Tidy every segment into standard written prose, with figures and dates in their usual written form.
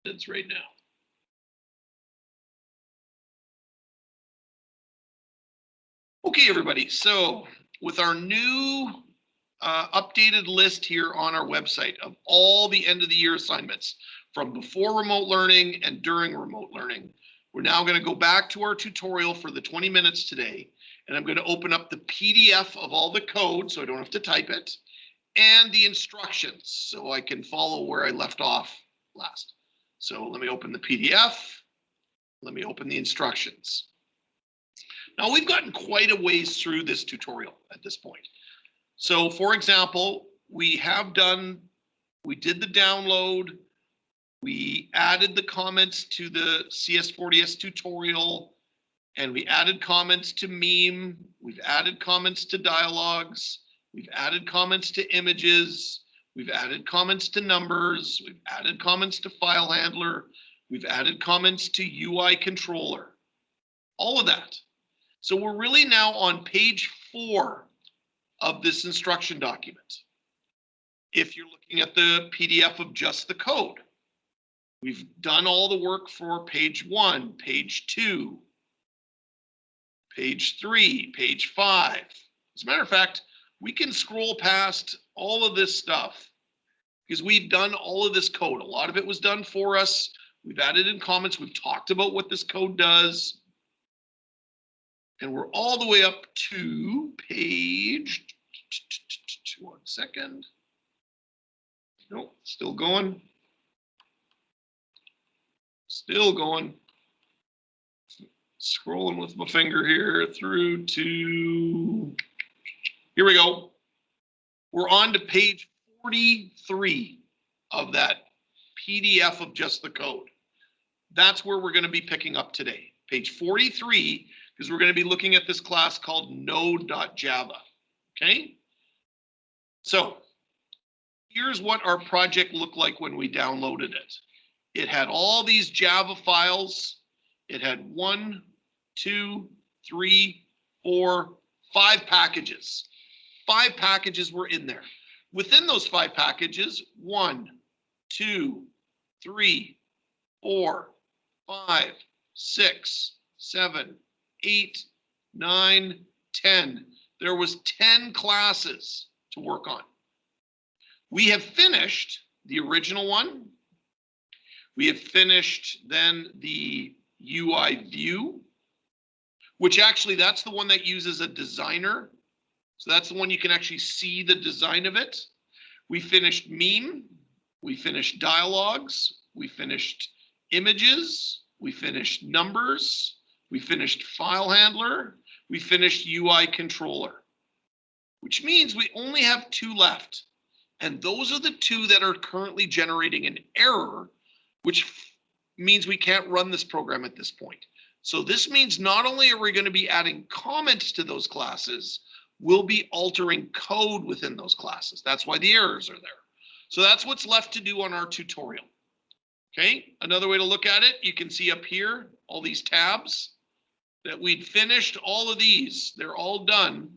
That's right now. Okay, everybody. So with our new updated list here on our website of all the end of the year assignments from before remote learning and during remote learning, we're now going to go back to our tutorial for the 20 minutes today. And I'm going to open up the PDF of all the code so I don't have to type it, and the instructions so I can follow where I left off last. So let me open the PDF. Let me open the instructions. Now we've gotten quite a ways through this tutorial at this point. So for example, we did the download, we added the comments to the CS40S tutorial, and we added comments to meme, we've added comments to dialogues, we've added comments to images, we've added comments to numbers, we've added comments to file handler, we've added comments to UI controller, all of that. So we're really now on page 4 of this instruction document. If you're looking at the PDF of just the code, we've done all the work for page 1, page 2, page 3, page 5. As a matter of fact, we can scroll past all of this stuff because we've done all of this code. A lot of it was done for us. We've added in comments. We've talked about what this code does. And we're all the way up to page, 1 second. Nope, still going. Still going. Scrolling with my finger here through to, here we go. We're on to page 43 of that PDF of just the code. That's where we're going to be picking up today. Page 43, because we're going to be looking at this class called node.java. Okay? So here's what our project looked like when we downloaded it. It had all these Java files. It had 1, 2, 3, 4, 5 packages. 5 packages were in there. Within those 5 packages, 1, 2, 3, 4, 5, 6, 7, 8, 9, 10. There was 10 classes to work on. We have finished the original one. We have finished then the UI view, which actually that's the one that uses a designer. So that's the one you can actually see the design of it. We finished meme, we finished dialogues, we finished images, we finished numbers, we finished file handler, we finished UI controller, which means we only have 2 left. And those are the 2 that are currently generating an error, which means we can't run this program at this point. So this means not only are we going to be adding comments to those classes, we'll be altering code within those classes. That's why the errors are there. So that's what's left to do on our tutorial. Okay, another way to look at it, you can see up here, all these tabs, that we'd finished all of these. They're all done,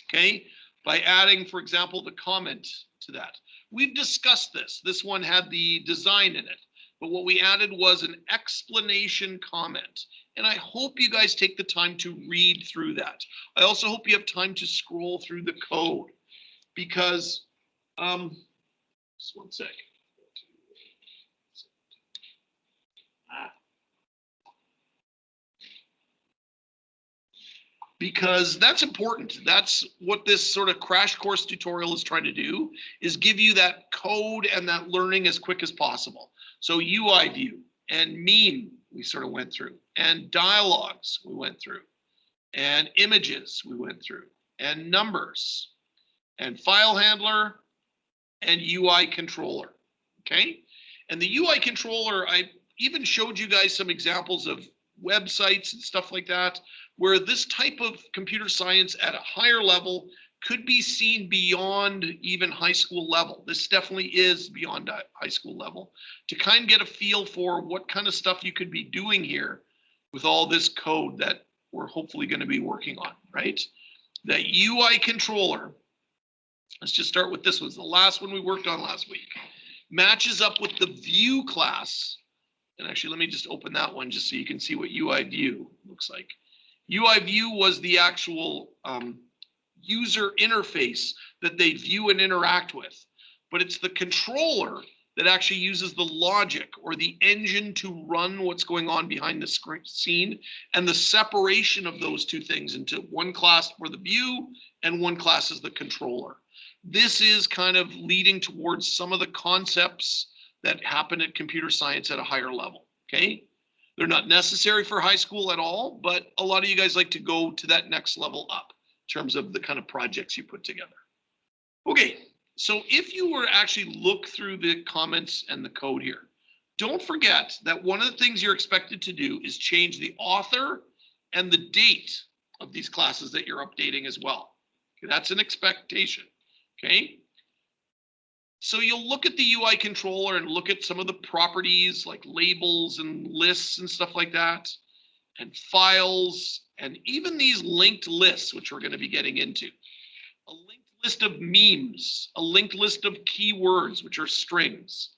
okay, by adding, for example, the comment to that. We've discussed this. This one had the design in it, but what we added was an explanation comment. And I hope you guys take the time to read through that. I also hope you have time to scroll through the code because, just 1 sec. Because that's important. That's what this sort of crash course tutorial is trying to do, is give you that code and that learning as quick as possible. So UI view and meme, we sort of went through, and dialogues we went through, and images we went through, and numbers, and file handler, and UI controller, okay? And the UI controller, I even showed you guys some examples of websites and stuff like that, where this type of computer science at a higher level could be seen beyond even high school level. This definitely is beyond high school level, to kind of get a feel for what kind of stuff you could be doing here with all this code that we're hopefully going to be working on, right? The UI controller, let's just start with this one. It's the last one we worked on last week. matches up with the view class. And actually, let me just open that one just so you can see what UI view looks like. UI view was the actual user interface that they view and interact with. But it's the controller that actually uses the logic or the engine to run what's going on behind the scene, and the separation of those two things into one class for the view and one class as the controller. This is kind of leading towards some of the concepts that happen at computer science at a higher level, okay? They're not necessary for high school at all, but a lot of you guys like to go to that next level up in terms of the kind of projects you put together. Okay. So if you were to actually look through the comments and the code here, don't forget that one of the things you're expected to do is change the author and the date of these classes that you're updating as well. Okay, that's an expectation, okay? So you'll look at the UI controller and look at some of the properties like labels and lists and stuff like that, and files, and even these linked lists, which we're going to be getting into. A linked list of memes, a linked list of keywords, which are strings,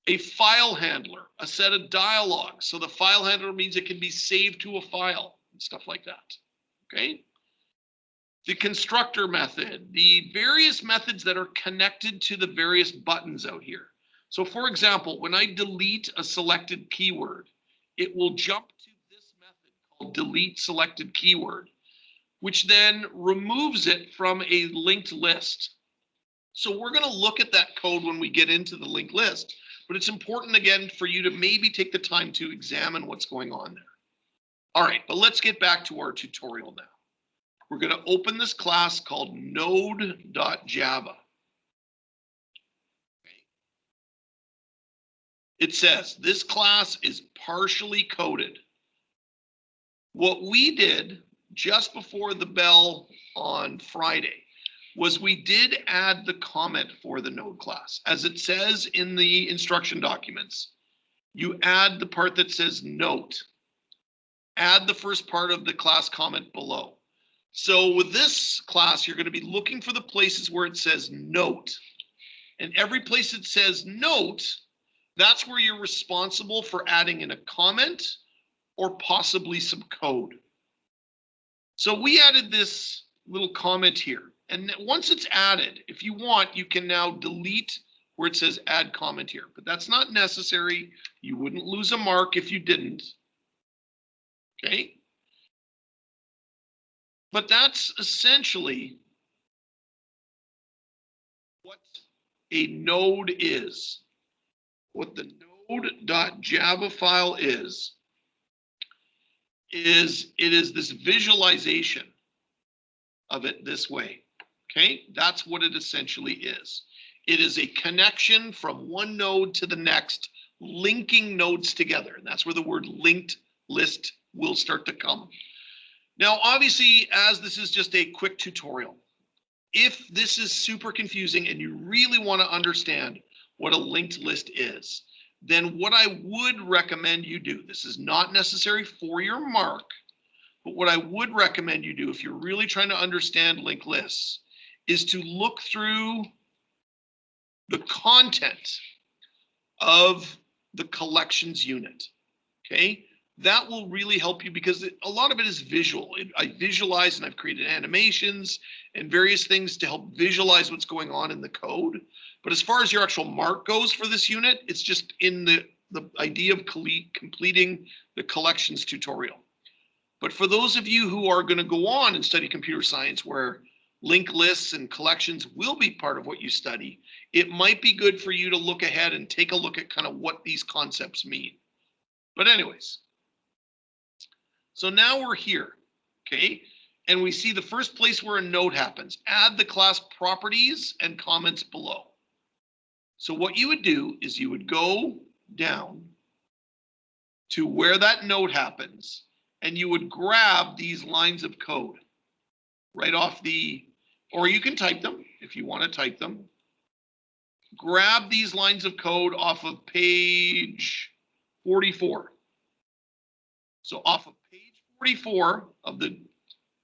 a file handler, a set of dialogues. So the file handler means it can be saved to a file and stuff like that, okay? The constructor method, the various methods that are connected to the various buttons out here. So for example, when I delete a selected keyword, it will jump to this method called delete selected keyword, which then removes it from a linked list. So we're going to look at that code when we get into the linked list, but it's important again for you to maybe take the time to examine what's going on there. All right, but let's get back to our tutorial now. We're going to open this class called node.java. It says this class is partially coded. What we did just before the bell on Friday was we did add the comment for the node class. As it says in the instruction documents, you add the part that says note. Add the first part of the class comment below. So with this class, you're going to be looking for the places where it says note. And every place it says note, that's where you're responsible for adding in a comment or possibly some code. So we added this little comment here. And once it's added, if you want, you can now delete where it says add comment here. But that's not necessary. You wouldn't lose a mark if you didn't. Okay? But that's essentially what a node is. What the node.java file is it is this visualization of it this way. Okay, that's what it essentially is. It is a connection from one node to the next, linking nodes together. And that's where the word linked list will start to come. Now, obviously, as this is just a quick tutorial, if this is super confusing and you really want to understand what a linked list is, then what I would recommend you do, this is not necessary for your mark, but what I would recommend you do if you're really trying to understand linked lists is to look through the content of the collections unit, okay? That will really help you because a lot of it is visual. I visualize and I've created animations and various things to help visualize what's going on in the code. But as far as your actual mark goes for this unit, it's just in the idea of completing the collections tutorial. But for those of you who are going to go on and study computer science where linked lists and collections will be part of what you study, it might be good for you to look ahead and take a look at kind of what these concepts mean. But anyways, so now we're here, okay? And we see the first place where a node happens. Add the class properties and comments below. So what you would do is you would go down to where that node happens, and you would grab these lines of code right off the, or you can type them if you want to type them. Grab these lines of code off of page 44. So off of page 44 of the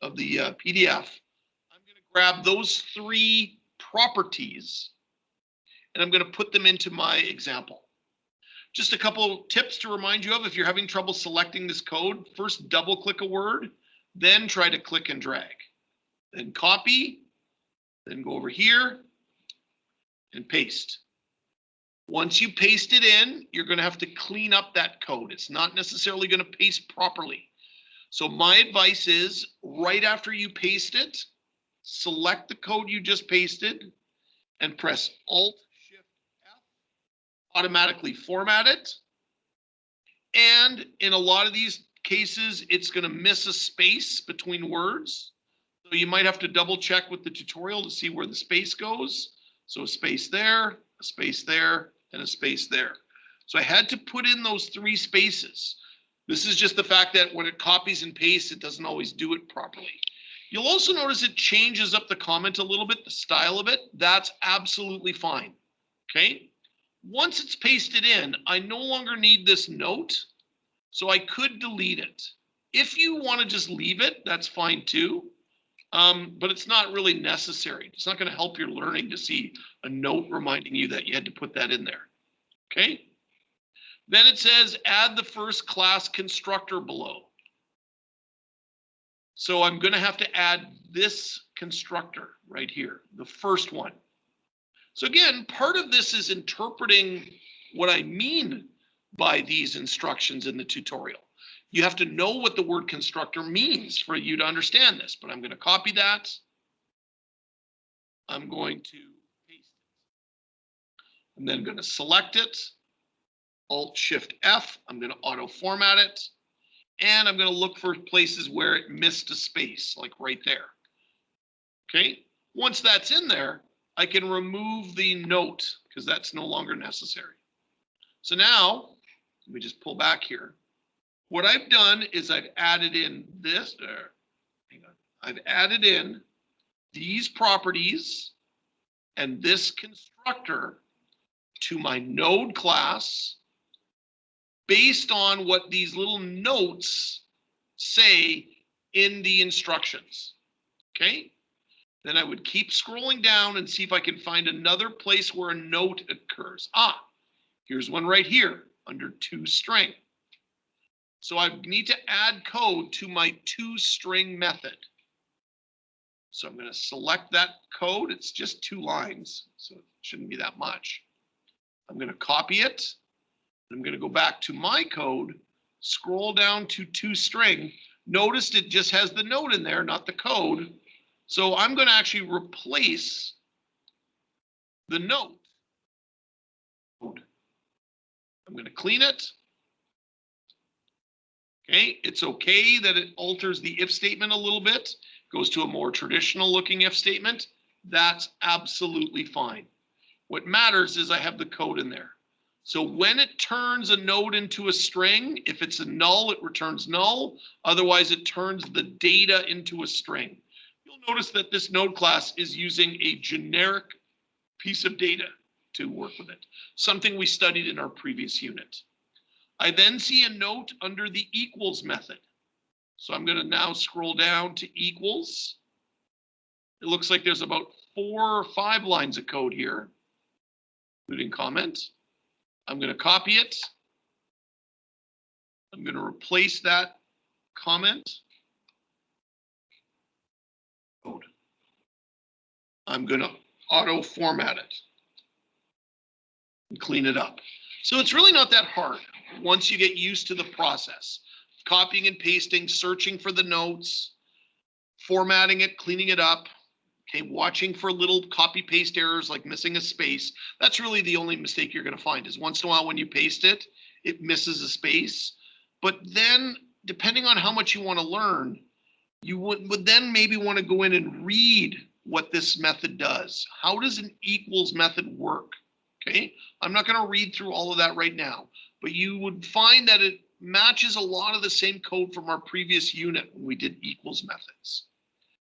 PDF, I'm going to grab those three properties and I'm going to put them into my example. Just a couple tips to remind you of if you're having trouble selecting this code. First, double click a word, then try to click and drag. Then copy, then go over here and paste. Once you paste it in, you're going to have to clean up that code. It's not necessarily going to paste properly. So my advice is right after you paste it, select the code you just pasted and press Alt-Shift-F, automatically format it. And in a lot of these cases, it's going to miss a space between words. So you might have to double check with the tutorial to see where the space goes. So a space there, a space there, and a space there. So I had to put in those 3 spaces. This is just the fact that when it copies and pastes, it doesn't always do it properly. You'll also notice it changes up the comment a little bit, the style of it. That's absolutely fine, okay? Once it's pasted in, I no longer need this note, so I could delete it. If you want to just leave it, that's fine too, but it's not really necessary. It's not going to help your learning to see a note reminding you that you had to put that in there, okay? Then it says add the first class constructor below. So I'm going to have to add this constructor right here, the first one. So again, part of this is interpreting what I mean by these instructions in the tutorial. You have to know what the word constructor means for you to understand this, but I'm going to copy that. I'm going to paste it. I'm then going to select it. Alt-Shift-F, I'm going to auto-format it, and I'm going to look for places where it missed a space, like right there. Okay, once that's in there, I can remove the note because that's no longer necessary. So now, let me just pull back here. What I've done is I've added in this, hang on, I've added in these properties and this constructor to my node class based on what these little notes say in the instructions, okay? Then I would keep scrolling down and see if I can find another place where a note occurs. Ah, here's one right here under toString. So I need to add code to my toString method. So I'm going to select that code. It's just 2 lines, so it shouldn't be that much. I'm going to copy it. I'm going to go back to my code, scroll down to toString. Notice it just has the note in there, not the code. So I'm going to actually replace the note. I'm going to clean it. Okay, it's okay that it alters the if statement a little bit, goes to a more traditional looking if statement. That's absolutely fine. What matters is I have the code in there. So when it turns a node into a string, if it's a null, it returns null. Otherwise, it turns the data into a string. You'll notice that this node class is using a generic piece of data to work with it, something we studied in our previous unit. I then see a note under the equals method. So I'm going to now scroll down to equals. It looks like there's about 4 or 5 lines of code here, including comment. I'm going to copy it. I'm going to replace that comment. Code. I'm going to auto format it and clean it up. So it's really not that hard once you get used to the process. Copying and pasting, searching for the notes, formatting it, cleaning it up. Okay, watching for little copy paste errors like missing a space. That's really the only mistake you're going to find is once in a while when you paste it, it misses a space. But then depending on how much you want to learn, you would then maybe want to go in and read what this method does. How does an equals method work? Okay, I'm not going to read through all of that right now, but you would find that it matches a lot of the same code from our previous unit when we did equals methods.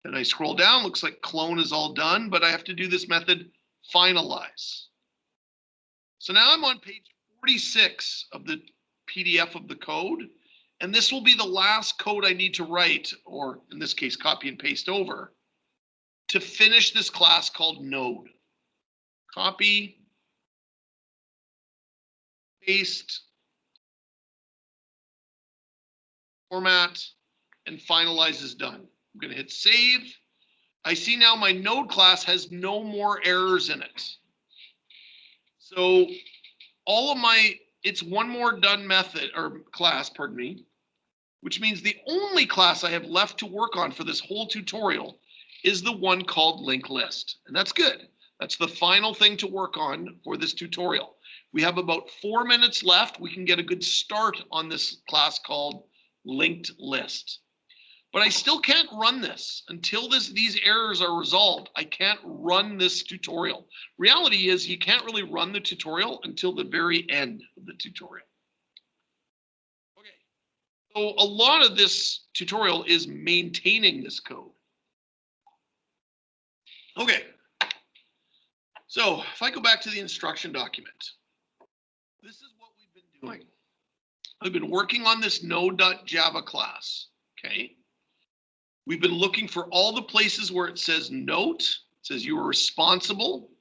Then I scroll down, looks like clone is all done, but I have to do this method finalize. So now I'm on page 46 of the PDF of the code, and this will be the last code I need to write, or in this case, copy and paste over, to finish this class called node. Copy, paste, format, and finalize is done. I'm going to hit save. I see now my node class has no more errors in it. So all of my, it's one more done method or class, pardon me, which means the only class I have left to work on for this whole tutorial is the one called linked list. And that's good. That's the final thing to work on for this tutorial. We have about 4 minutes left. We can get a good start on this class called linked list. But I still can't run this until these errors are resolved. I can't run this tutorial. Reality is you can't really run the tutorial until the very end of the tutorial. Okay, so a lot of this tutorial is maintaining this code. Okay, so if I go back to the instruction document, this is what we've been doing. I've been working on this node.java class, okay? We've been looking for all the places where it says note. It says you are responsible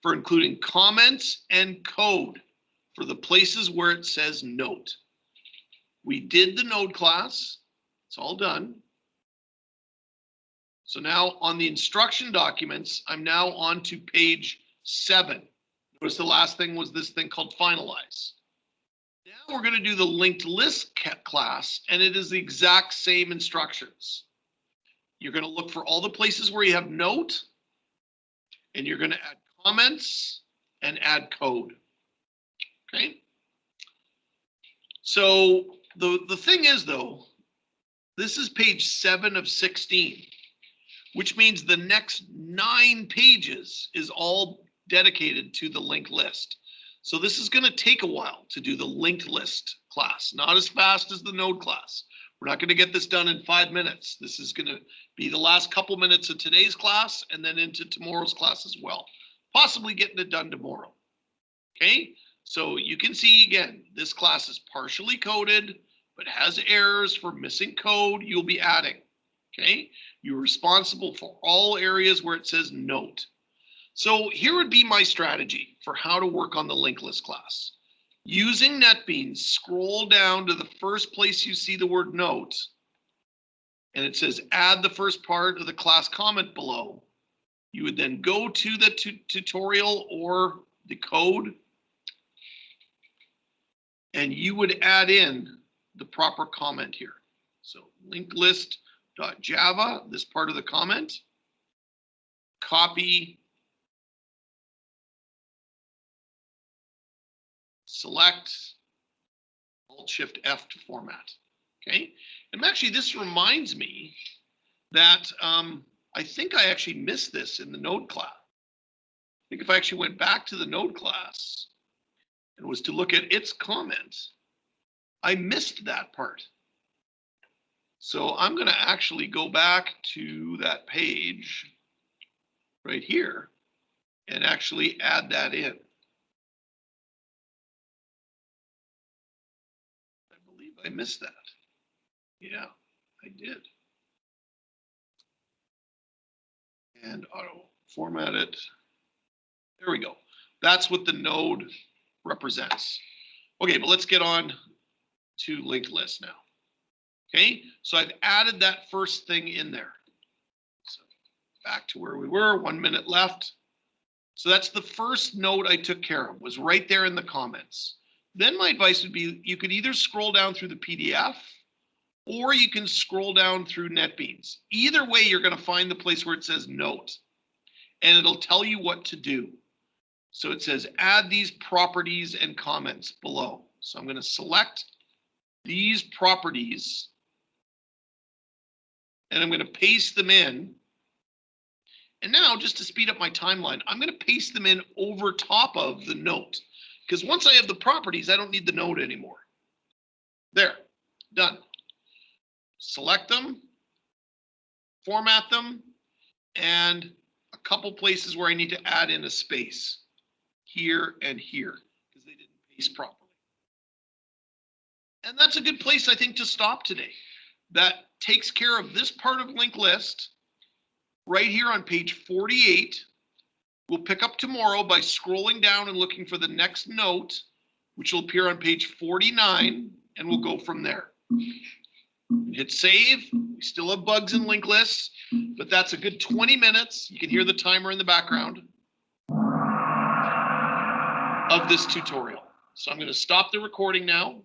for including comments and code for the places where it says note. We did the node class. It's all done. So now on the instruction documents, I'm now on to page 7. Notice the last thing was this thing called finalize. Now we're going to do the linked list class, and it is the exact same instructions. You're going to look for all the places where you have note, and you're going to add comments and add code. Okay. So the thing is, though, this is page 7 of 16, which means the next 9 pages is all dedicated to the linked list. So this is going to take a while to do the linked list class, not as fast as the node class. We're not going to get this done in 5 minutes. This is going to be the last couple minutes of today's class and then into tomorrow's class as well. Possibly getting it done tomorrow. Okay, so you can see again, this class is partially coded, but has errors for missing code you'll be adding. Okay, you're responsible for all areas where it says note. So here would be my strategy for how to work on the linked list class. Using NetBeans, scroll down to the first place you see the word note, and it says add the first part of the class comment below. You would then go to the tutorial or the code, and you would add in the proper comment here. So linked list.java, this part of the comment, copy, select, Alt-Shift-F to format, okay? And actually this reminds me that I think I actually missed this in the node class. I think if I actually went back to the node class and was to look at its comments, I missed that part. So I'm going to actually go back to that page right here and actually add that in. I believe I missed that. Yeah, I did. And auto format it. There we go. That's what the node represents. Okay, but let's get on to linked list now. Okay, so I've added that first thing in there. So back to where we were, 1 minute left. So that's the first note I took care of, was right there in the comments. Then my advice would be you could either scroll down through the PDF or you can scroll down through NetBeans. Either way, you're going to find the place where it says note, and it'll tell you what to do. So it says add these properties and comments below. So I'm going to select these properties and I'm going to paste them in. And now, just to speed up my timeline, I'm going to paste them in over top of the note, because once I have the properties, I don't need the note anymore. There, done. Select them, format them, and a couple places where I need to add in a space, here and here, because they didn't paste properly. And that's a good place, I think, to stop today. That takes care of this part of linked list. Right here on page 48, we'll pick up tomorrow by scrolling down and looking for the next note, which will appear on page 49, and we'll go from there. Hit save. We still have bugs and linked lists, but that's a good 20 minutes. You can hear the timer in the background of this tutorial. So I'm going to stop the recording now.